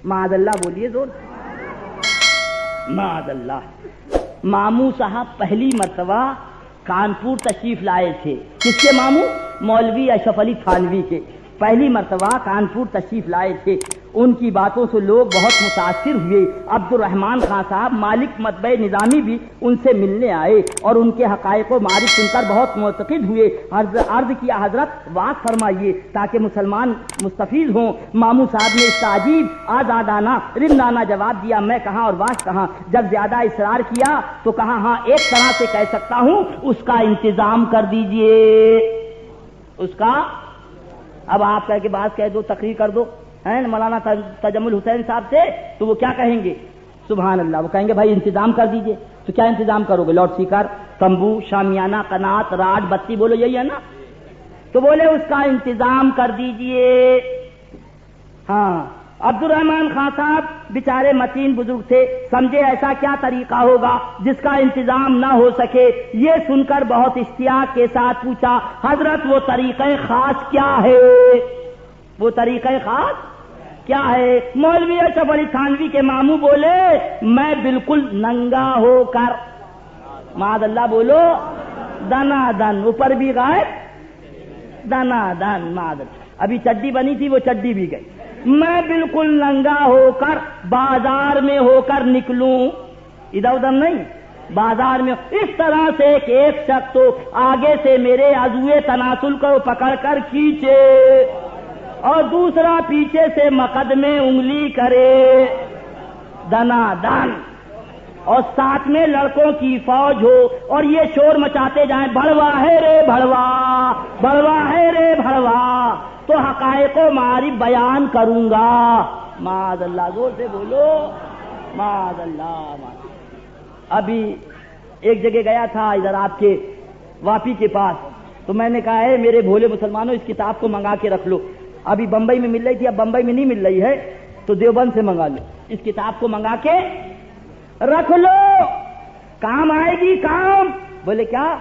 معاذ اللہ بولیے زور معاذ اللہ۔ ماموں صاحب پہلی مرتبہ کانپور تشریف لائے تھے، کس کے ماموں؟ مولوی اشرف علی تھانوی کے، پہلی مرتبہ کانپور تشریف لائے تھے۔ ان کی باتوں سے لوگ بہت متاثر ہوئے۔ عبد الرحمان خان صاحب مالک مطبع نظامی بھی ان سے ملنے آئے اور ان کے حقائق و معارف سن کر بہت معتقد ہوئے۔ عرض کیا حضرت واضح فرمائیے تاکہ مسلمان مستفیض ہوں۔ ماموں صاحب نے اس کا عجیب آزادانہ رندانہ جواب دیا، میں کہاں اور واش کہاں۔ جب زیادہ اصرار کیا تو کہا ہاں ایک طرح سے کہہ سکتا ہوں، اس کا انتظام کر دیجئے، اس کا۔ اب آپ کہہ کے بات کہہ دو، تقریر کر دو مولانا تجمل حسین صاحب سے، تو وہ کیا کہیں گے؟ سبحان اللہ، وہ کہیں گے بھائی انتظام کر دیجئے۔ تو کیا انتظام کرو گے؟ لاؤڈ اسپیکر، تمبو، شامیانہ، قنات، راڈ، بتی، بولو یہی ہے نا؟ تو بولے اس کا انتظام کر دیجئے۔ ہاں، عبد الرحمان خان صاحب بیچارے متین بزرگ تھے، سمجھے ایسا کیا طریقہ ہوگا جس کا انتظام نہ ہو سکے۔ یہ سن کر بہت اشتیاق کے ساتھ پوچھا، حضرت وہ طریقہ خاص کیا ہے؟ وہ طریقہ خاص کیا ہے؟ مولوی اشرف علی تھانوی کے ماموں بولے، میں بالکل ننگا ہو کر، معاذ اللہ بولو، دنا دن، اوپر بھی غائب، دنا دن، معاذ اللہ۔ ابھی چڈی بنی تھی، وہ چڈی بھی گئی۔ میں بالکل ننگا ہو کر بازار میں ہو کر نکلوں، ادھر ادھر نہیں، بازار میں، اس طرح سے کہ ایک شخص تو آگے سے میرے عضوے تناسل کو پکڑ کر کھینچے اور دوسرا پیچھے سے مقدمے انگلی کرے، دنا دن، اور ساتھ میں لڑکوں کی فوج ہو اور یہ شور مچاتے جائیں، بھڑوا ہے رے بھڑوا، بھڑوا ہے رے بھڑوا، تو حقائق و معارف بیان کروں گا۔ معاذ اللہ، زور سے بولو، معاذ اللہ۔ ابھی ایک جگہ گیا تھا ادھر آپ کے واپی کے پاس، تو میں نے کہا ہے میرے بھولے مسلمانوں اس کتاب کو منگا کے رکھ لو، ابھی بمبئی میں مل رہی تھی، اب بمبئی میں نہیں مل رہی ہے تو دیوبند سے منگا لو، اس کتاب کو منگا کے رکھ لو، کام آئے گی کام۔ بولے کیا؟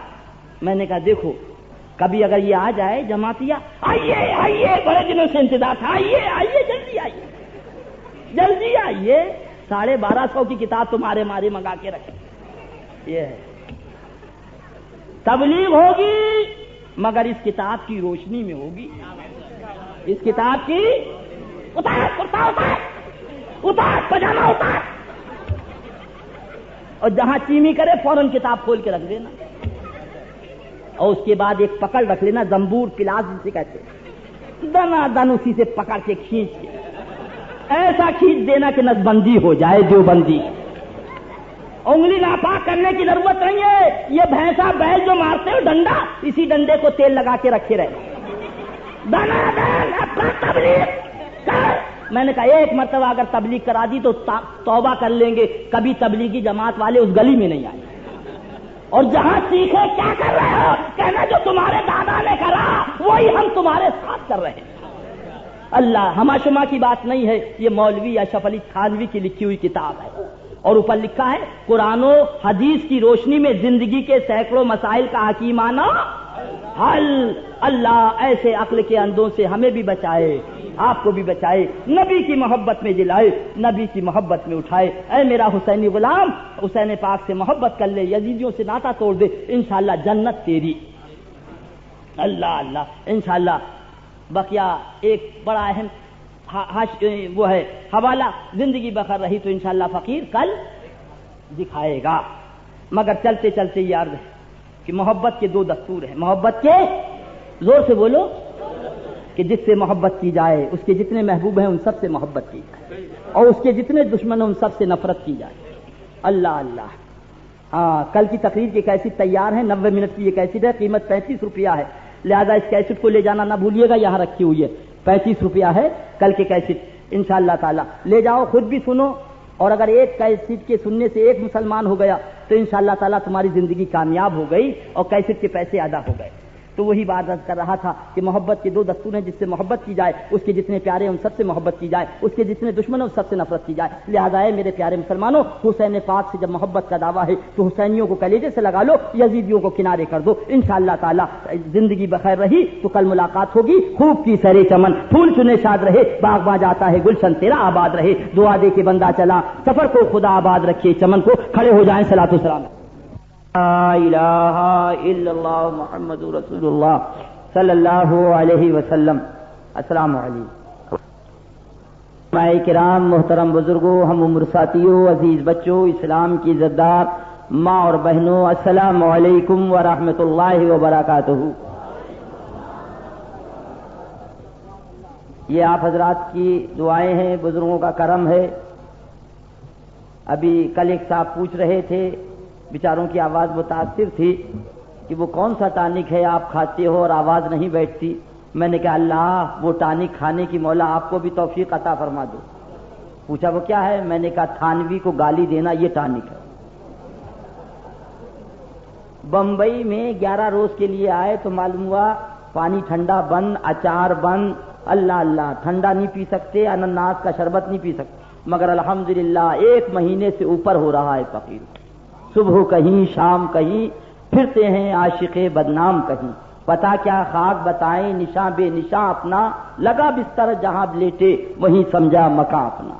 میں نے کہا دیکھو کبھی اگر یہ آ جائے جماعتیہ، آئیے آئیے، بڑے دنوں سے انتظار تھا، آئیے آئیے، جلدی آئیے، جلدی آئیے، 1250 کی کتاب تمہارے مارے منگا کے رکھے۔ یہ ہے تبلیغ ہوگی مگر اس کتاب کی روشنی میں ہوگی، اس کتاب کی، اتار کرتا اتار، اتار پجامہ اتار، اور جہاں چیمی کرے فوراً کتاب کھول کے رکھ دینا، اور اس کے بعد ایک پکڑ رکھ لینا، زمبور پلاس جسے کہتے ہیں، دنا دن اسی سے پکڑ کے کھینچ کے ایسا کھینچ دینا کہ نسبندی ہو جائے، دیوبندی۔ انگلی ناپاک کرنے کی ضرورت نہیں ہے، یہ بھینسا بیل جو مارتے ہو ڈنڈا، اسی ڈنڈے کو تیل لگا کے رکھے رہے، دنا دن اپنا تبلیغ کر۔ میں نے کہا ایک مرتبہ اگر تبلیغ کرا دی تو توبہ کر لیں گے، کبھی تبلیغی جماعت والے اس گلی میں نہیں آئے، اور جہاں سیکھے کیا کر رہے ہو، کہنا جو تمہارے دادا نے کرا وہی ہم تمہارے ساتھ کر رہے ہیں۔ اللہ، ہما شما کی بات نہیں ہے، یہ مولوی اشرف علی تھانوی کی لکھی ہوئی کتاب ہے، اور اوپر لکھا ہے قرآن و حدیث کی روشنی میں زندگی کے سینکڑوں مسائل کا حکیمانہ حل۔ اللہ ایسے عقل کے اندھوں سے ہمیں بھی بچائے، آپ کو بھی بچائے، نبی کی محبت میں جلائے، نبی کی محبت میں اٹھائے۔ اے میرا حسینی غلام، حسین پاک سے محبت کر لے، یزیدیوں سے ناطہ توڑ دے، انشاءاللہ جنت تیری۔ اللہ اللہ، انشاءاللہ۔ بقیہ ایک بڑا اہم وہ ہے حوالہ، زندگی بخیر رہی تو انشاءاللہ فقیر کل دکھائے گا۔ مگر چلتے چلتے یہ عرض ہے کہ محبت کے 2 دستور ہیں، محبت کے، زور سے بولو، کہ جس سے محبت کی جائے، اس کے جتنے محبوب ہیں ان سب سے محبت کی جائے، اور اس کے جتنے دشمن ہیں ان سب سے نفرت کی جائے۔ اللہ اللہ۔ ہاں، کل کی تقریر کی کیسٹ تیار ہے، 90 منٹ کی یہ کیسٹ ہے، قیمت 35 روپیہ ہے، لہذا اس کیسٹ کو لے جانا نہ بھولیے گا، یہاں رکھی ہوئی ہے، 35 روپیہ ہے کل کی کیسٹ، انشاءاللہ تعالی لے جاؤ، خود بھی سنو، اور اگر ایک کیسٹ کے سننے سے ایک مسلمان ہو گیا تو انشاءاللہ تعالی تمہاری زندگی کامیاب ہو گئی اور کیسٹ کے پیسے ادا ہو گئے۔ تو وہی بات عرض کر رہا تھا کہ محبت کے 2 دستور ہیں، جس سے محبت کی جائے اس کے جتنے پیارے ہیں ان سب سے محبت کی جائے، اس کے جتنے دشمن ہیں ان سب سے نفرت کی جائے۔ لہٰذا اے میرے پیارے مسلمانوں، حسین پاک سے جب محبت کا دعویٰ ہے تو حسینیوں کو کلیجے سے لگا لو، یزیدیوں کو کنارے کر دو، انشاءاللہ تعالی زندگی بخیر رہی تو کل ملاقات ہوگی۔ خوب کی سرے چمن پھول چنے شاد رہے، باغ باں جاتا ہے گلشن تیرا آباد رہے، دعا دے کے بندہ چلا سفر کو خدا آباد رکھے چمن کو، کھڑے ہو جائیں صلاۃ و سلام۔ لا الہ الا اللہ محمد رسول اللہ صلی اللہ علیہ وسلم۔ السلام علیکم۔ مائے کرام، محترم بزرگوں، ہم عمر ساتھیوں، عزیز بچوں، اسلام کی عزتدار ماں اور بہنوں، السلام علیکم ورحمۃ اللہ وبرکاتہ۔ یہ آپ حضرات کی دعائیں ہیں، بزرگوں کا کرم ہے۔ ابھی کل ایک صاحب پوچھ رہے تھے، بیچاروں کی آواز متاثر تھی کہ وہ کون سا ٹانک ہے آپ کھاتے ہو اور آواز نہیں بیٹھتی؟ میں نے کہا اللہ وہ ٹانک کھانے کی مولا آپ کو بھی توفیق عطا فرما دو۔ پوچھا وہ کیا ہے؟ میں نے کہا تھانوی کو گالی دینا یہ ٹانک ہے۔ بمبئی میں 11 روز کے لیے آئے تو معلوم ہوا پانی ٹھنڈا بند، اچار بند، اللہ اللہ، ٹھنڈا نہیں پی سکتے، انناس کا شربت نہیں پی سکتے، مگر الحمدللہ 1 مہینے سے اوپر ہو رہا ہے فقیر۔ صبح کہیں شام کہیں پھرتے ہیں عاشق بدنام کہیں، پتا کیا خاک بتائیں نشاں بے نشاں اپنا، لگا بستر جہاں لیٹے وہیں سمجھا مکان اپنا۔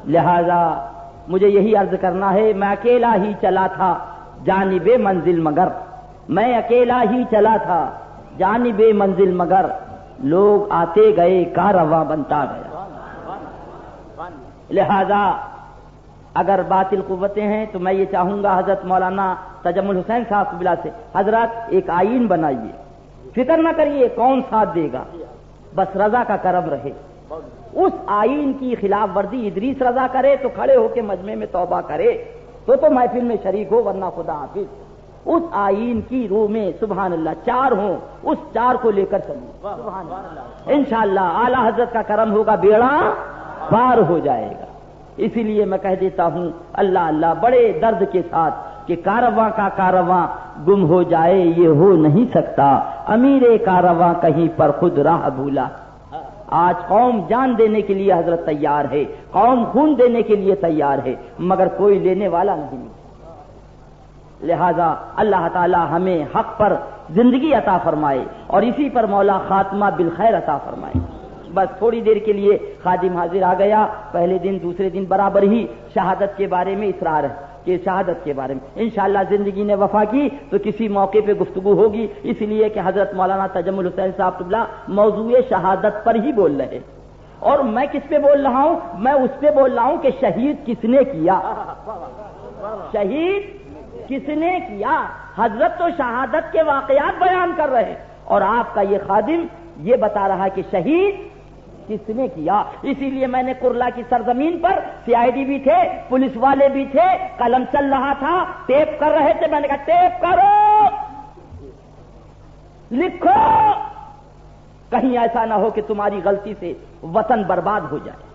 لہذا مجھے یہی عرض کرنا ہے، میں اکیلا ہی چلا تھا جانب منزل مگر، میں اکیلا ہی چلا تھا جانب منزل مگر، لوگ آتے گئے کارواں بنتا گیا۔ لہذا اگر باطل قوتیں ہیں تو میں یہ چاہوں گا حضرت مولانا تجمل حسین صاحب قبلہ سے، حضرات ایک آئین بنائیے، فکر نہ کریے کون ساتھ دے گا، بس رضا کا کرم رہے۔ اس آئین کی خلاف ورزی ادریس رضا کرے تو کھڑے ہو کے مجمع میں توبہ کرے تو محفل میں شریک ہو، ورنہ خدا حافظ۔ اس آئین کی روح میں سبحان اللہ 4 ہوں، اس 4 کو لے کر چلیں، سبحان اللہ، انشاءاللہ اعلی حضرت کا کرم ہوگا، بیڑا پار ہو جائے گا۔ اسی لیے میں کہہ دیتا ہوں اللہ اللہ بڑے درد کے ساتھ کہ کارواں کا کارواں گم ہو جائے یہ ہو نہیں سکتا، امیر کارواں کہیں پر خود راہ بھولا۔ آج قوم جان دینے کے لیے حضرت تیار ہے، قوم خون دینے کے لیے تیار ہے، مگر کوئی لینے والا نہیں۔ لہذا اللہ تعالی ہمیں حق پر زندگی عطا فرمائے اور اسی پر مولا خاتمہ بالخیر عطا فرمائے۔ بس تھوڑی دیر کے لیے خادم حاضر آ گیا، پہلے دن دوسرے دن برابر ہی شہادت کے بارے میں اصرار ہے کہ شہادت کے بارے میں انشاءاللہ زندگی نے وفا کی تو کسی موقع پہ گفتگو ہوگی، اس لیے کہ حضرت مولانا تجمل حسین صاحب قبلہ موضوع شہادت پر ہی بول رہے، اور میں کس پہ بول رہا ہوں؟ میں اس پہ بول رہا ہوں کہ شہید کس نے کیا، شہید کس نے کیا۔ حضرت تو شہادت کے واقعات بیان کر رہے اور آپ کا یہ خادم یہ بتا رہا کہ شہید کس نے کیا۔ اسی لیے میں نے کرلا کی سرزمین پر CID بھی تھے، پولیس والے بھی تھے، قلم چل رہا تھا، ٹیپ کر رہے تھے، میں نے کہا ٹیپ کرو، لکھو، کہیں ایسا نہ ہو کہ تمہاری غلطی سے وطن برباد ہو جائے۔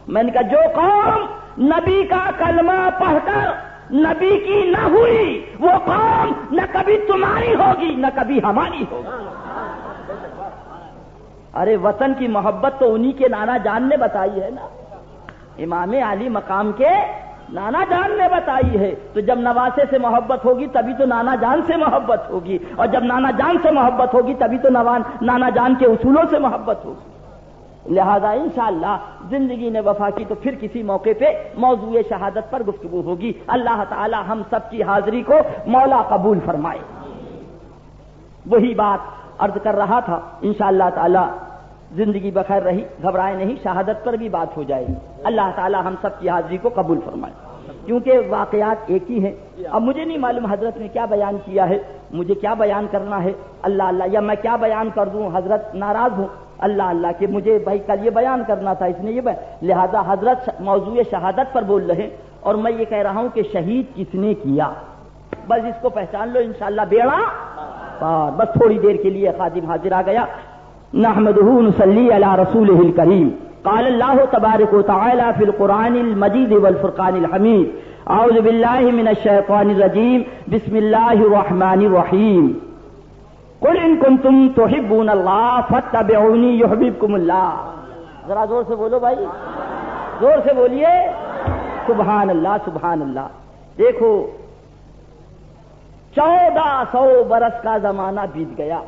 میں نے کہا جو قوم نبی کا کلمہ پڑھ کر نبی کی نہ ہوئی وہ قوم نہ کبھی تمہاری ہوگی نہ کبھی ہماری ہوگی۔ ارے وطن کی محبت تو انہی کے نانا جان نے بتائی ہے نا، امام علی مقام کے نانا جان نے بتائی ہے۔ تو جب نواسے سے محبت ہوگی تبھی تو نانا جان سے محبت ہوگی، اور جب نانا جان سے محبت ہوگی تبھی تو نانا جان کے اصولوں سے محبت ہوگی۔ لہذا انشاءاللہ زندگی نے وفا کی تو پھر کسی موقع پہ موضوع شہادت پر گفتگو ہوگی۔ اللہ تعالی ہم سب کی حاضری کو مولا قبول فرمائے۔ وہی بات عرض کر رہا تھا، انشاءاللہ تعالی زندگی بخیر رہی، گھبرائے نہیں، شہادت پر بھی بات ہو جائے گی۔ اللہ تعالی ہم سب کی حاضری کو قبول فرمائے، کیونکہ واقعات ایک ہی ہیں۔ اب مجھے نہیں معلوم حضرت نے کیا بیان کیا ہے، مجھے کیا بیان کرنا ہے، اللہ اللہ، یا میں کیا بیان کر دوں، حضرت ناراض ہوں، اللہ اللہ کہ مجھے بھائی کل یہ بیان کرنا تھا، اس نے یہ لہذا حضرت موضوع شہادت پر بول رہے ہیں اور میں یہ کہہ رہا ہوں کہ شہید کس نے کیا، بس اس کو پہچان لو، انشاءاللہ بیڑا پار۔ بس تھوڑی دیر کے لیے خادم حاضر آ گیا۔ نحمدہ نصلی علی رسولہ الکریم، قال اللہ تبارک وتعالی فی القرآن المجید والفرقان الحمید، اعوذ باللہ من الشیطان الرجیم، بسم اللہ الرحمن الرحیم۔ قل ان کنتم تحبون اللہ فاتبعونی یحببکم اللہ. ذرا زور سے بولو بھائی، زور سے بولیے سبحان اللہ سبحان اللہ. دیکھو 1400 برس کا زمانہ بیت گیا،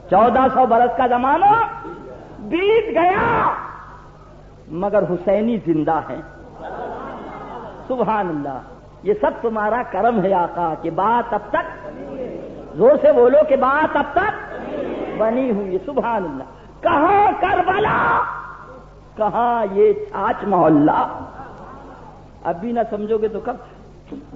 1400 برس کا زمانہ بیت گیا، مگر حسینی زندہ ہیں. سبحان اللہ. یہ سب تمہارا کرم ہے آقا کہ بات اب تک، زور سے بولو کہ بات اب تک بنی ہوئی ہے. سبحان اللہ. کہاں کربلا، کہاں یہ چھاچ محلہ. اب بھی نہ سمجھو گے تو کب.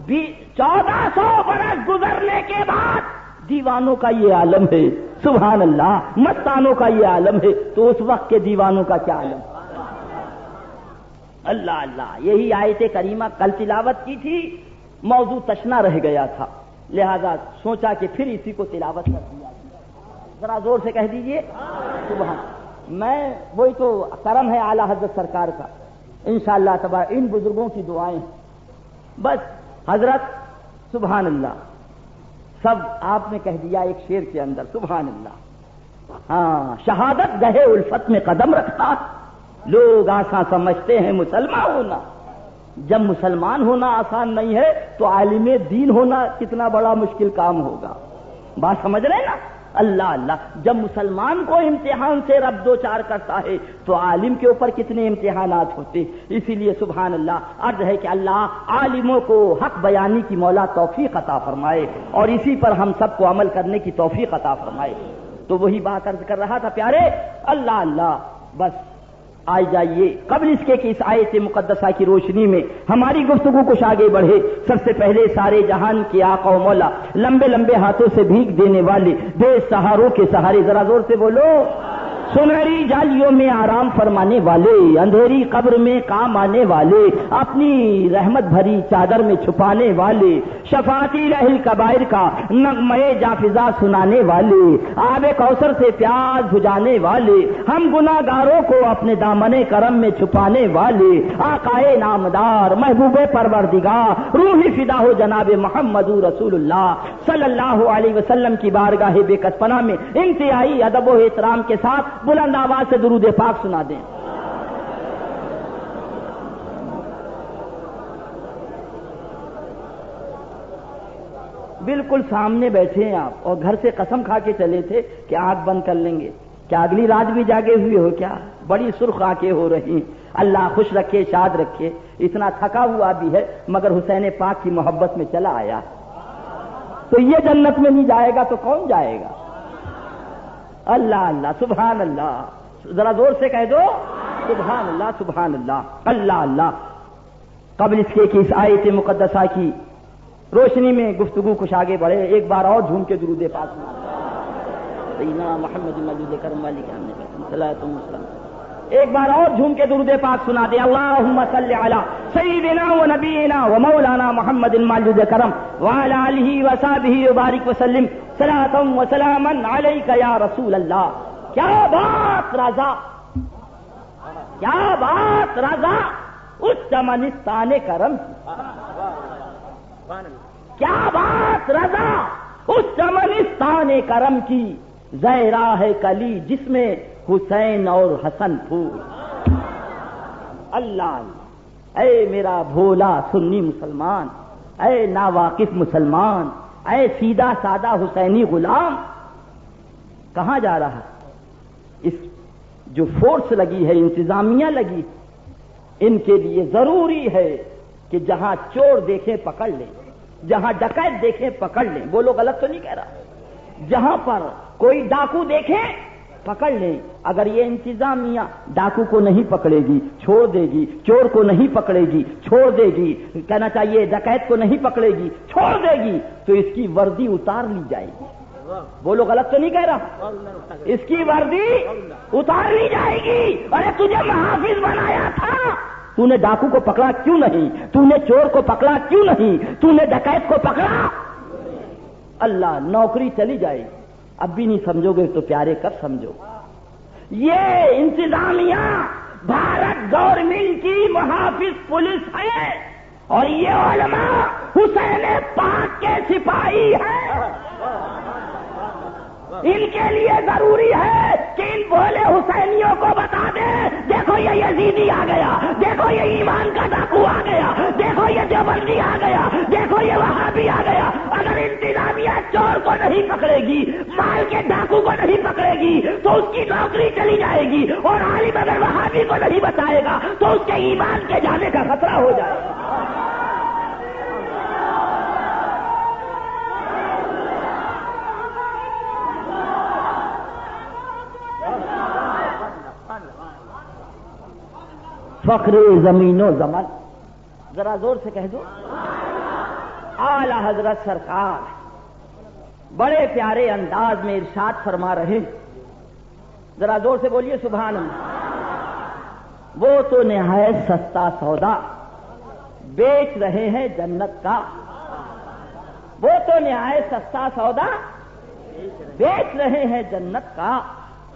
1400 برس گزرنے کے بعد دیوانوں کا یہ عالم ہے. سبحان اللہ. مستانوں کا یہ عالم ہے، تو اس وقت کے دیوانوں کا کیا عالم. اللہ اللہ. یہی آیت کریمہ کل تلاوت کی تھی، موضوع تشنا رہ گیا تھا، لہذا سوچا کہ پھر اسی کو تلاوت کر دیا. ذرا زور سے کہہ دیجئے سبحان. میں وہی تو کرم ہے اعلی حضرت سرکار کا، انشاءاللہ تبارک ان بزرگوں کی دعائیں بس. حضرت سبحان اللہ سب آپ نے کہہ دیا ایک شعر کے اندر. سبحان اللہ. ہاں، شہادت گہے الفت میں قدم رکھتا، لوگ آسان سمجھتے ہیں مسلمان ہونا. جب مسلمان ہونا آسان نہیں ہے تو عالم دین ہونا کتنا بڑا مشکل کام ہوگا. بات سمجھ رہے ہیں نا. اللہ اللہ. جب مسلمان کو امتحان سے رب دو چار کرتا ہے تو عالم کے اوپر کتنے امتحانات ہوتے. اسی لیے سبحان اللہ عرض ہے کہ اللہ عالموں کو حق بیانی کی مولا توفیق عطا فرمائے، اور اسی پر ہم سب کو عمل کرنے کی توفیق عطا فرمائے. تو وہی بات عرض کر رہا تھا پیارے. اللہ اللہ. بس آئی جائیے قبل اس کے کہ اس آیت مقدسہ کی روشنی میں ہماری گفتگو کچھ آگے بڑھے. سب سے پہلے سارے جہان کے آقا و مولا، لمبے لمبے ہاتھوں سے بھیک دینے والے، بے سہاروں کے سہارے، ذرا زور سے بولو، سنہری جالیوں میں آرام فرمانے والے، اندھیری قبر میں کام آنے والے، اپنی رحمت بھری چادر میں چھپانے والے، شفاعتی رحل کبائر کا نغمے جافزا سنانے والے، آب کوثر سے پیاس بجھانے والے، ہم گناہگاروں کو اپنے دامن کرم میں چھپانے والے، آقائے نامدار محبوب پروردگار روح فدا ہو جناب محمد رسول اللہ صلی اللہ علیہ وسلم کی بارگاہ بے کس پناہ میں انتہائی ادب و احترام کے ساتھ بلند آواز سے درود پاک سنا دیں. بالکل سامنے بیٹھے ہیں آپ، اور گھر سے قسم کھا کے چلے تھے کہ آنکھ بند کر لیں گے. کیا اگلی رات بھی جاگے ہوئے ہو؟ کیا بڑی سرخ آنکھیں ہو رہی. اللہ خوش رکھے، شاد رکھے. اتنا تھکا ہوا بھی ہے مگر حسین پاک کی محبت میں چلا آیا. تو یہ جنت میں نہیں جائے گا تو کون جائے گا. اللہ اللہ. سبحان اللہ. ذرا زور سے کہہ دو سبحان اللہ سبحان اللہ. اللہ اللہ. قبل اس کے کہ اس آیت مقدسہ کی روشنی میں گفتگو کچھ آگے بڑھے، ایک بار اور جھوم کے درود پاک سیدنا محمد مجید کرم والی کے ہمیں صلاۃ و سلام. ایک بار اور جھوم کے درود پاک سنا دے. اللہم صلی علی سیدنا و نبینا و مولانا محمد مجید کرم وعلی آلہ و صحبہ وبارک وسلم صلاۃ و سلاما علیک یا رسول اللہ. کیا بات رضا، کیا بات رضا اس چمنستان کرم کی. کیا بات رضا اس چمنستان کرم کی. زہرا ہے کلی جس میں حسین اور حسن پھول. اللہ اللہ. اے میرا بھولا سنی مسلمان، اے ناواقف مسلمان، اے سیدھا سادہ حسینی غلام، کہاں جا رہا؟ اس جو فورس لگی ہے، انتظامیہ لگی، ان کے لیے ضروری ہے کہ جہاں چور دیکھیں پکڑ لیں، جہاں ڈکیت دیکھیں پکڑ لیں. بولو غلط تو نہیں کہہ رہا. جہاں پر کوئی ڈاکو دیکھیں پکڑ لیں. اگر یہ انتظامیہ ڈاکو کو نہیں پکڑے گی چھوڑ دے گی، چور کو نہیں پکڑے گی چھوڑ دے گی، کہنا چاہیے ڈکیت کو نہیں پکڑے گی چھوڑ دے گی، تو اس کی وردی اتار لی جائے گی. بولو غلط تو نہیں کہہ رہا. اس کی وردی اتار لی جائے گی. ارے تجھے محافظ بنایا تھا، تو نے ڈاکو کو پکڑا کیوں نہیں؟ تو نے چور کو پکڑا کیوں نہیں؟ تو نے ڈکیت کو پکڑا. اللہ. نوکری چلی جائے گی. اب بھی نہیں سمجھو گے تو پیارے کب سمجھو. یہ انتظامیہ بھارت گورنمنٹ کی محافظ پولیس ہے، اور یہ علماء حسین پاک کے سپاہی ہیں. ان کے لیے ضروری ہے کہ ان بھولے حسینیوں کو بتا دیں دیکھو یہ یزیدی آ گیا، دیکھو یہ ایمان کا ڈاکو آ گیا، دیکھو یہ دیوبندی آ گیا، دیکھو یہ وہابی آ گیا۔ اگر انتظامیہ چور کو نہیں پکڑے گی، مال کے ڈاکو کو نہیں پکڑے گی تو اس کی نوکری چلی جائے گی، اور عالم اگر وہابی کو نہیں بتائے گا تو اس کے ایمان کے جانے کا خطرہ ہو جائے گا۔ فخر زمین و زمن، ذرا زور سے کہہ دو۔ اعلی حضرت سرکار بڑے پیارے انداز میں ارشاد فرما رہے ہیں، ذرا زور سے بولیے سبحان اللہ۔ وہ تو نہایت سستا سودا بیچ رہے ہیں جنت کا، وہ تو نہایت سستا سودا بیچ رہے ہیں جنت کا،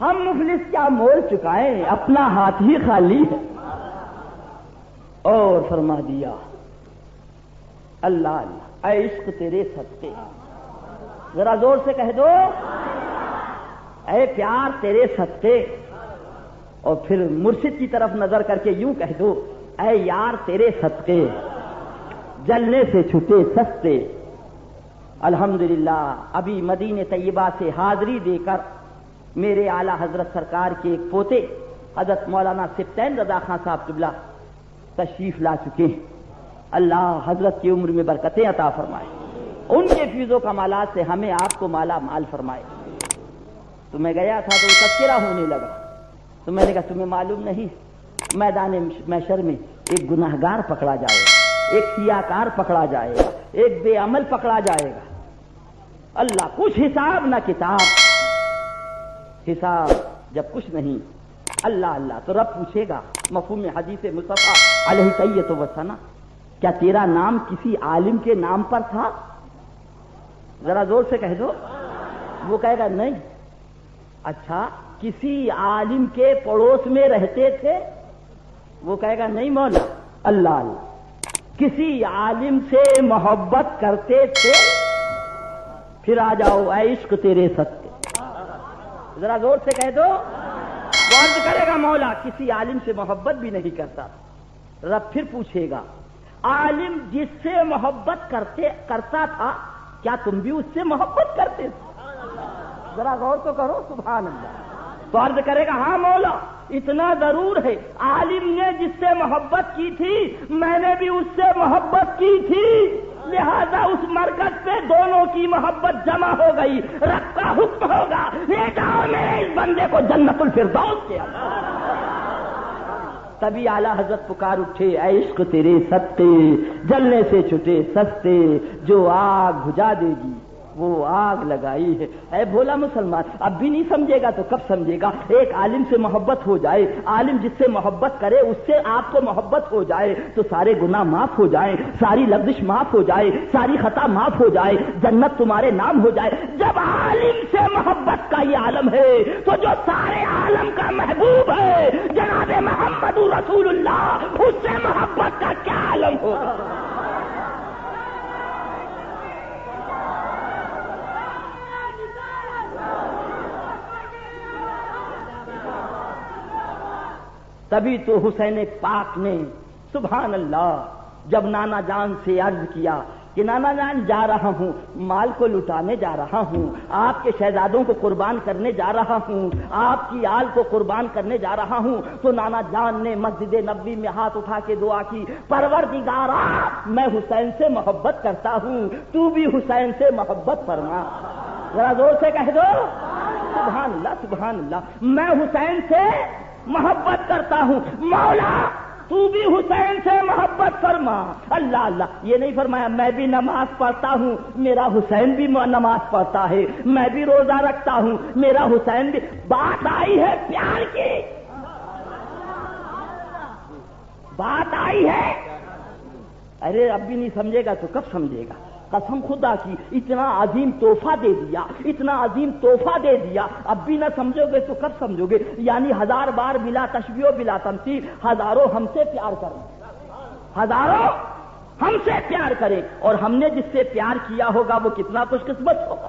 ہم مفلس کیا مول چکائیں اپنا ہاتھ ہی خالی ہے۔ اور فرما دیا اللہ اللہ اے عشق تیرے صدقے، ذرا زور سے کہہ دو اے پیار تیرے صدقے، اور پھر مرشد کی طرف نظر کر کے یوں کہہ دو اے یار تیرے صدقے، جلنے سے چھٹے سستے۔ الحمدللہ ابھی مدینہ طیبہ سے حاضری دے کر میرے اعلی حضرت سرکار کے ایک پوتے حضرت مولانا سبطین رضا خان صاحب قبلہ تشریف لا چکے ہیں، اللہ حضرت کی عمر میں برکتیں عطا فرمائے، ان کے فیض و کمالات سے ہمیں آپ کو مالا مال فرمائے۔ تو میں گیا تھا تو تذکرہ ہونے لگا، تو میں نے کہا تمہیں معلوم نہیں میدان محشر میں ایک گناہگار پکڑا جائے گا، ایک سیاکار پکڑا جائے گا، ایک بے عمل پکڑا جائے گا، اللہ کچھ حساب نہ کتاب، حساب جب کچھ نہیں، اللہ اللہ تو رب پوچھے گا مفہوم حدیث مصطفیٰ علیہ تیت و ثنا، کیا تیرا نام کسی عالم کے نام پر تھا؟ ذرا زور سے کہہ دو۔ وہ کہے گا نہیں۔ اچھا کسی عالم کے پڑوس میں رہتے تھے؟ وہ کہے گا نہیں مولا۔ اللہ اللہ کسی عالم سے محبت کرتے تھے؟ پھر آ جاؤ اے عشق تیرے صدقے، ذرا زور سے کہہ دو۔ عرض کرے گا مولا کسی عالم سے محبت بھی نہیں کرتا۔ رب پھر پوچھے گا عالم جس سے محبت کرتا تھا کیا تم بھی اس سے محبت کرتے تھے؟ ذرا غور تو کرو سبحان اللہ۔ تو عرض کرے گا ہاں مولا اتنا ضرور ہے، عالم نے جس سے محبت کی تھی میں نے بھی اس سے محبت کی تھی، لہذا اس مرکز پہ دونوں کی محبت جمع ہو گئی، رب کا حکم ہوگا لے جاؤ میرے اس بندے کو جنت الفردوس کے اندر۔ تبھی اعلی حضرت پکار اٹھے اے عشق تیرے صدقے، جلنے سے چھٹے سستے، جو آگ بجھا دے گی وہ آگ لگائی ہے۔ اے بھولا مسلمان اب بھی نہیں سمجھے گا تو کب سمجھے گا؟ ایک عالم سے محبت ہو جائے، عالم جس سے محبت کرے اس سے آپ کو محبت ہو جائے تو سارے گناہ معاف ہو جائیں، ساری لغزش معاف ہو جائے، ساری خطا معاف ہو جائے، جنت تمہارے نام ہو جائے۔ جب عالم سے محبت کا یہ عالم ہے تو جو سارے عالم کا محبوب ہے جناب محمد رسول اللہ، اس سے محبت کا کیا عالم ہوگا؟ تبھی تو حسین پاک نے سبحان اللہ جب نانا جان سے عرض کیا کہ نانا جان جا رہا ہوں، مال کو لٹانے جا رہا ہوں، آپ کے شہزادوں کو قربان کرنے جا رہا ہوں، آپ کی آل کو قربان کرنے جا رہا ہوں، تو نانا جان نے مسجد نبوی میں ہاتھ اٹھا کے دعا کی پروردگارا میں حسین سے محبت کرتا ہوں، تو بھی حسین سے محبت فرما۔ ذرا زور سے کہہ دو سبحان اللہ سبحان اللہ۔ میں حسین سے محبت کرتا ہوں، مولا تو بھی حسین سے محبت فرما۔ اللہ اللہ یہ نہیں فرمایا میں بھی نماز پڑھتا ہوں میرا حسین بھی نماز پڑھتا ہے، میں بھی روزہ رکھتا ہوں میرا حسین بھی۔ بات آئی ہے پیار کی، بات آئی ہے۔ ارے اب بھی نہیں سمجھے گا تو کب سمجھے گا؟ قسم خدا کی اتنا عظیم تحفہ دے دیا، اتنا عظیم تحفہ دے دیا، اب بھی نہ سمجھو گے تو کب سمجھو گے؟ یعنی ہزار بار بلا تشبیہ و بلا تمثیل ہزاروں ہم سے پیار کریں، ہزاروں ہم سے پیار کرے، اور ہم نے جس سے پیار کیا ہوگا وہ کتنا خوش قسمت ہوگا۔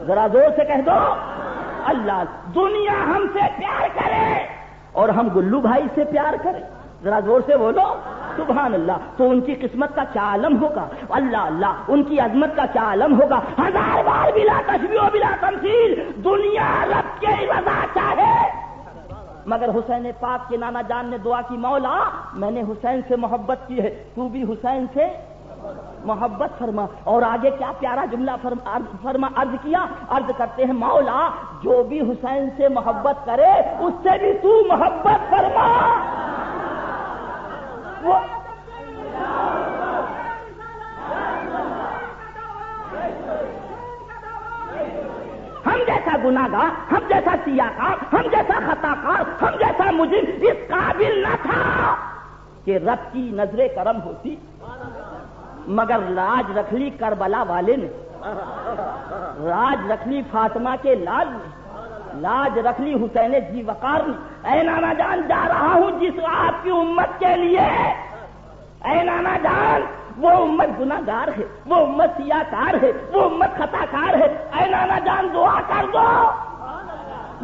ذرا زور سے کہہ دو اللہ. دنیا ہم سے پیار کرے اور ہم گلو بھائی سے پیار کریں. ذرا زور سے بولو سبحان اللہ. تو ان کی قسمت کا کیا عالم ہوگا. اللہ اللہ ان کی عظمت کا کیا عالم ہوگا. 1000 بار بلا تشبیہ و بلا تمثیل دنیا رب کی رضا چاہے. مگر حسین پاک کے نانا جان نے دعا کی مولا میں نے حسین سے محبت کی ہے تو بھی حسین سے محبت فرما. اور آگے کیا پیارا جملہ فرما عرض کیا. عرض کرتے ہیں مولا جو بھی حسین سے محبت کرے اس سے بھی تو محبت فرما. ہم جیسا گناہگار ہم جیسا سیاکار ہم جیسا خطا کار ہم جیسا مجرم اس قابل نہ تھا کہ رب کی نظر کرم ہوتی. مگر لاج رکھ لی کربلا والے نے, لاج رکھ لی فاطمہ کے لال نے, لاج رکھ لی حسین جی وقار نے. اے نانا جان جا رہا ہوں جس آپ کی امت کے لیے. اے نانا جان وہ امت گناہگار ہے, وہ امت سیاکار ہے, وہ امت خطا کار ہے. اے نانا جان دعا کر دو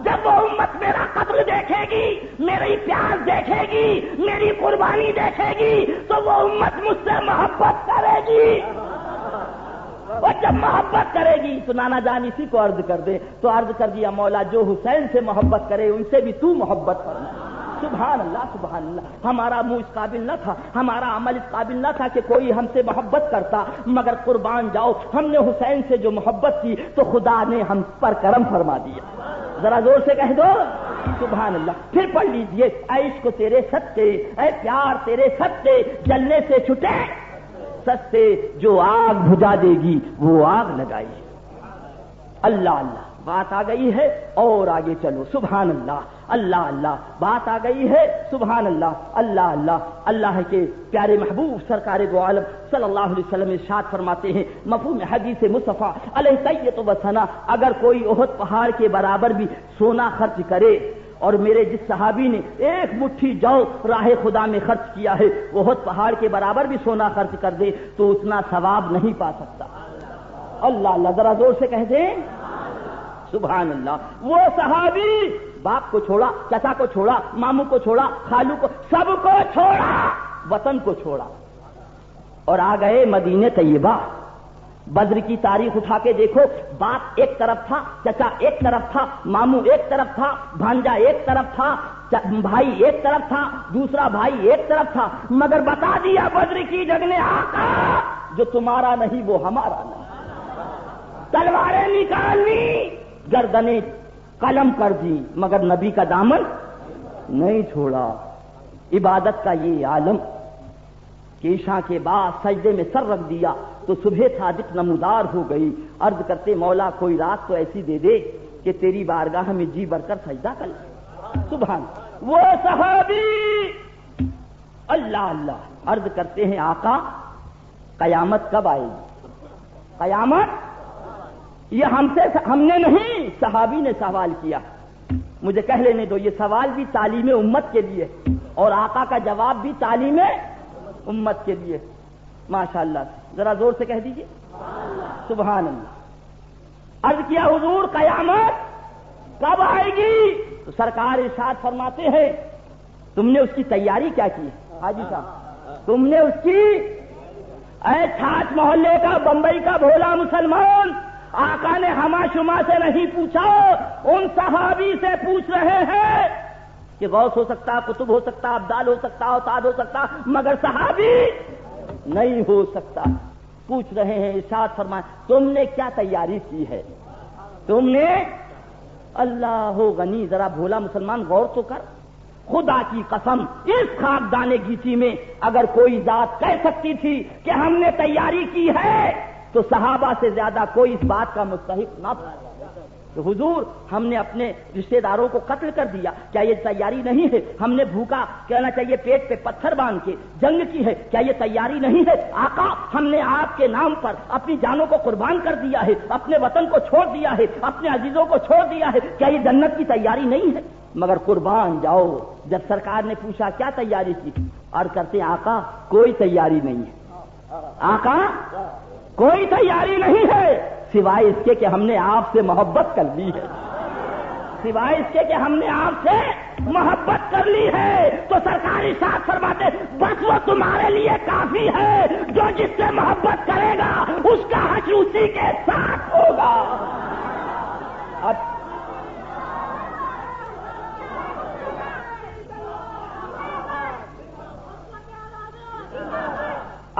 جب وہ امت میرا قتل دیکھے گی, میری پیاس دیکھے گی, میری قربانی دیکھے گی تو وہ امت مجھ سے محبت کرے گی. اور جب محبت کرے گی تو نانا جان اسی کو عرض کر دے. تو عرض کر دیا مولا جو حسین سے محبت کرے ان سے بھی تو محبت کرنا. سبحان اللہ سبحان اللہ. ہمارا منہ اس قابل نہ تھا, ہمارا عمل اس قابل نہ تھا کہ کوئی ہم سے محبت کرتا, مگر قربان جاؤ ہم نے حسین سے جو محبت کی تو خدا نے ہم پر کرم فرما دیا. ذرا زور سے کہہ دو سبحان اللہ. پھر پڑھ لیجئے اے عشق تیرے سچے, اے پیار تیرے سچے, جلنے سے چھٹے سستے, جو آگ بجھا دے گی وہ آگ لگائی. اللہ اللہ بات آ گئی ہے اور آگے چلو سبحان اللہ. اللہ اللہ بات آ گئی ہے سبحان اللہ. اللہ اللہ اللہ کے پیارے محبوب سرکار دو عالم صلی اللہ علیہ وسلم ارشاد فرماتے ہیں مفہوم حدیث مصطفیٰ علیہ سید و ثنا, اگر کوئی احد پہاڑ کے برابر بھی سونا خرچ کرے اور میرے جس صحابی نے ایک مٹھی جو راہ خدا میں خرچ کیا ہے وہ احد پہاڑ کے برابر بھی سونا خرچ کر دے تو اتنا ثواب نہیں پا سکتا. اللہ اللہ ذرا زور سے کہہ دیں سبحان اللہ. وہ صحابی باپ کو چھوڑا, چچا کو چھوڑا, ماموں کو چھوڑا, خالو کو, سب کو چھوڑا, وطن کو چھوڑا اور آ گئے مدینہ طیبہ. بدر کی تاریخ اٹھا کے دیکھو, باپ ایک طرف تھا, چچا ایک طرف تھا, ماموں ایک طرف تھا, بھانجا ایک طرف تھا, بھائی ایک طرف تھا, دوسرا بھائی ایک طرف تھا. مگر بتا دیا بدر کی جنگ نے آقا جو تمہارا نہیں وہ ہمارا نہیں. تلواریں نکالنی, گردنیں قلم کر دی, مگر نبی کا دامن نہیں چھوڑا. عبادت کا یہ عالم کہ عشاء کے بعد سجدے میں سر رکھ دیا تو صبح صادق نمودار ہو گئی. عرض کرتے مولا کوئی رات تو ایسی دے دے کہ تیری بارگاہ میں جی بھر کر سجدہ کر لے. سبحان وہ صحابی. اللہ اللہ عرض کرتے ہیں آقا قیامت کب آئے گی. قیامت یہ ہم نے نہیں, صحابی نے سوال کیا. مجھے کہہ لینے دو, یہ سوال بھی تعلیم امت کے لیے اور آقا کا جواب بھی تعلیم امت کے لیے. ماشاء اللہ ذرا زور سے کہہ دیجئے سبحان اللہ. عرض کیا حضور قیامت کب آئے گی؟ تو سرکار ارشاد فرماتے ہیں تم نے اس کی تیاری کیا کی ہے حاجی صاحب؟ تم نے اس کی, اے چھاچ محلے کا بمبئی کا بھولا مسلمان, آقا نے ہما شما سے نہیں پوچھا, ان صحابی سے پوچھ رہے ہیں کہ غوث ہو سکتا, قطب ہو سکتا, ابدال ہو سکتا, اوتاد ہو سکتا, مگر صحابی نہیں ہو سکتا. پوچھ رہے ہیں. ارشاد فرمائے تم نے کیا تیاری کی ہے؟ تم نے, اللہ غنی ذرا بھولا مسلمان غور تو کر. خدا کی قسم اس خاکدان گیچی میں اگر کوئی ذات کہہ سکتی تھی کہ ہم نے تیاری کی ہے تو صحابہ سے زیادہ کوئی اس بات کا مستحق نہ تھا. تو حضور ہم نے اپنے رشتہ داروں کو قتل کر دیا, کیا یہ تیاری نہیں ہے؟ ہم نے بھوکا کہنا چاہیے پیٹ پہ پتھر باندھ کے جنگ کی ہے, کیا یہ تیاری نہیں ہے؟ آقا ہم نے آپ کے نام پر اپنی جانوں کو قربان کر دیا ہے, اپنے وطن کو چھوڑ دیا ہے, اپنے عزیزوں کو چھوڑ دیا ہے, کیا یہ جنت کی تیاری نہیں ہے؟ مگر قربان جاؤ. جب سرکار نے پوچھا کیا تیاری کی, اور کرتے آقا کوئی تیاری نہیں ہے, آقا کوئی تیاری نہیں ہے. سوائے اس کے کہ ہم نے آپ سے محبت کر لی ہے، سوائے اس کے کہ ہم نے آپ سے محبت کر لی ہے۔ تو سرکار ارشاد فرماتے بس وہ تمہارے لیے کافی ہے، جو جس سے محبت کرے گا اس کا حشر اسی کے ساتھ ہوگا۔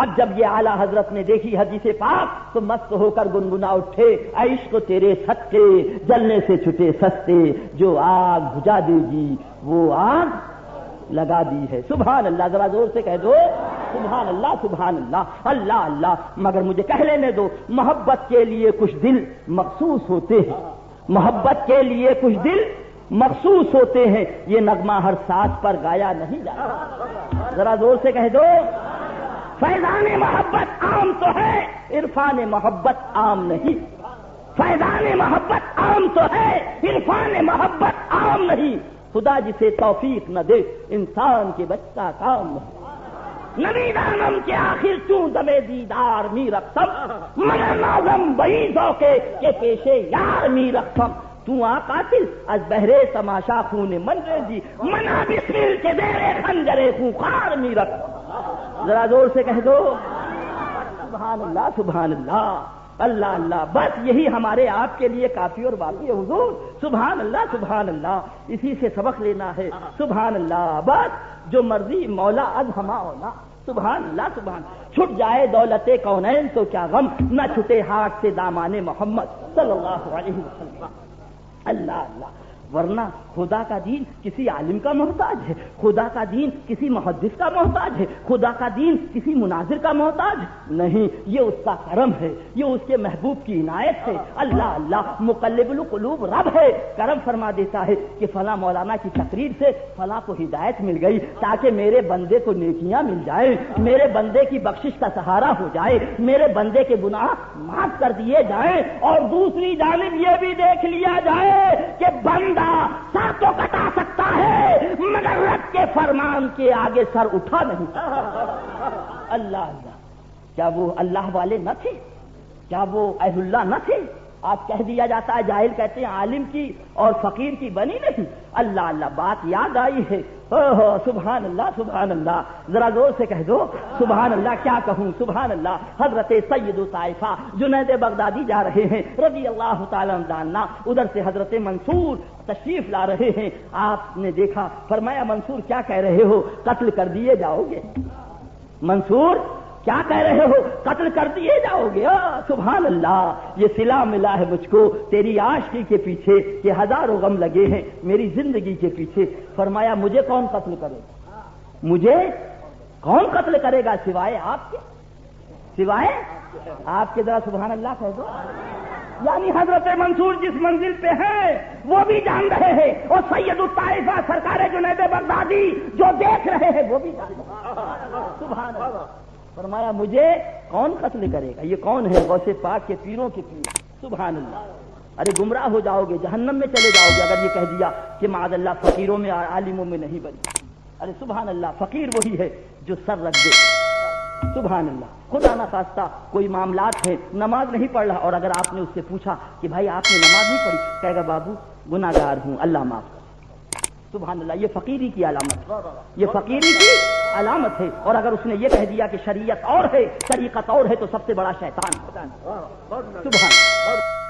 اب جب یہ اعلیٰ حضرت نے دیکھی حدیث پاک تو مست ہو کر گنگنا اٹھے، عشق تیرے سچے جلنے سے چھٹے سستے، جو آگ بجھا دے گی وہ آگ لگا دی ہے۔ سبحان اللہ، ذرا زور سے کہہ دو سبحان اللہ سبحان اللہ، اللہ اللہ۔ مگر مجھے کہہ لینے دو، محبت کے لیے کچھ دل مخصوص ہوتے ہیں، محبت کے لیے کچھ دل مخصوص ہوتے ہیں، یہ نغمہ ہر ساز پر گایا نہیں جاتا۔ ذرا زور سے کہہ دو فیضان محبت عام تو ہے، عرفان محبت عام نہیں۔ فیضان محبت عام تو ہے، عرفان محبت عام نہیں۔ خدا جسے توفیق نہ دے انسان کے بس کا کام نہیں۔ نبی دانم کے آخر چوں دمے دیدار می رقصم، مگر نازم بہی ذوقے کے پیشے یار می رقصم۔ تو آ قاتل از بہرے تماشا خون من ریزی، منا بسمل کے دیرے خنجرے خونخوار می رقصم۔ ذرا زور سے کہہ دو سبحان اللہ سبحان اللہ، اللہ اللہ۔ بس یہی ہمارے آپ کے لیے کافی اور باقی ہے حضور۔ سبحان اللہ سبحان اللہ، اسی سے سبق لینا ہے۔ سبحان اللہ، بس جو مرضی مولا از ہما اولا۔ سبحان اللہ سبحان۔ چھٹ جائے دولت کونین تو کیا غم، نہ چھٹے ہاتھ سے دامان محمد صلی اللہ علیہ وسلم۔ اللہ اللہ، ورنہ خدا کا دین کسی عالم کا محتاج ہے، خدا کا دین کسی محدث کا محتاج ہے، خدا کا دین کسی مناظر کا محتاج نہیں، یہ اس کا کرم ہے، یہ اس کے محبوب کی عنایت ہے۔ اللہ اللہ، مقلب القلوب رب ہے، کرم فرما دیتا ہے کہ فلاں مولانا کی تقریر سے فلاں کو ہدایت مل گئی، تاکہ میرے بندے کو نیکیاں مل جائیں، میرے بندے کی بخشش کا سہارا ہو جائے، میرے بندے کے گناہ معاف کر دیے جائیں، اور دوسری جانب یہ بھی دیکھ لیا جائے کہ بندہ سر تو کٹا سکتا ہے مگر رب کے فرمان کے آگے سر اٹھا نہیں۔ اللہ اللہ، کیا وہ اللہ والے نہ تھے؟ کیا وہ اہل اللہ نہ تھے؟ آج کہہ دیا جاتا ہے، جاہل کہتے ہیں عالم کی اور فقیر کی بنی نہیں۔ اللہ اللہ، بات یاد آئی ہے۔ سبحان اللہ سبحان اللہ، ذرا زور سے کہہ دو سبحان اللہ۔ کیا کہوں سبحان اللہ۔ حضرت سید طائفہ جنید بغدادی جا رہے ہیں رضی اللہ تعالی عنہ، ادھر سے حضرت منصور تشریف لا رہے ہیں۔ آپ نے دیکھا، فرمایا منصور کیا کہہ رہے ہو، قتل کر دیے جاؤ گے؟ منصور کیا کہہ رہے ہو، قتل کر دیے جاؤ گے؟ سبحان اللہ، یہ صلہ ملا ہے مجھ کو تیری عاشقی کے پیچھے کہ ہزاروں غم لگے ہیں میری زندگی کے پیچھے۔ فرمایا مجھے کون قتل کرے گا، مجھے کون قتل کرے گا سوائے آپ کے، سوائے آپ کے؟ ذرا سبحان اللہ کہہ دو۔ یعنی حضرت منصور جس منزل پہ ہیں وہ بھی جان رہے ہیں، اور سید الطائفہ سرکار جنید بغدادی جو دیکھ رہے ہیں وہ بھی جان رہے ہیں۔ سبحان اللہ۔ فرمایا مجھے کون قتل کرے گا؟ یہ کون ہے؟ غوث پاک کے پیروں کے پیر۔ سبحان اللہ۔ ارے گمراہ ہو جاؤ گے، جہنم میں چلے جاؤ گے اگر یہ کہہ دیا کہ معاذ اللہ فقیروں میں عالموں میں نہیں بنی۔ ارے سبحان اللہ، فقیر وہی ہے جو سر رکھ دے۔ سبحان اللہ۔ خدا نہ خواستہ کوئی معاملات ہیں، نماز نہیں پڑھ رہا، اور اگر آپ نے اس سے پوچھا کہ بھائی آپ نے نماز نہیں پڑھی، کہے گا بابو گناہگار ہوں، اللہ معاف کر۔ سبحان اللہ، یہ فقیری کی علامت، یہ فقیری کی علامت ہے۔ اور اگر اس نے یہ کہہ دیا کہ شریعت اور ہے، طریقت اور ہے، تو سب سے بڑا شیطان۔ سبحان اللہ۔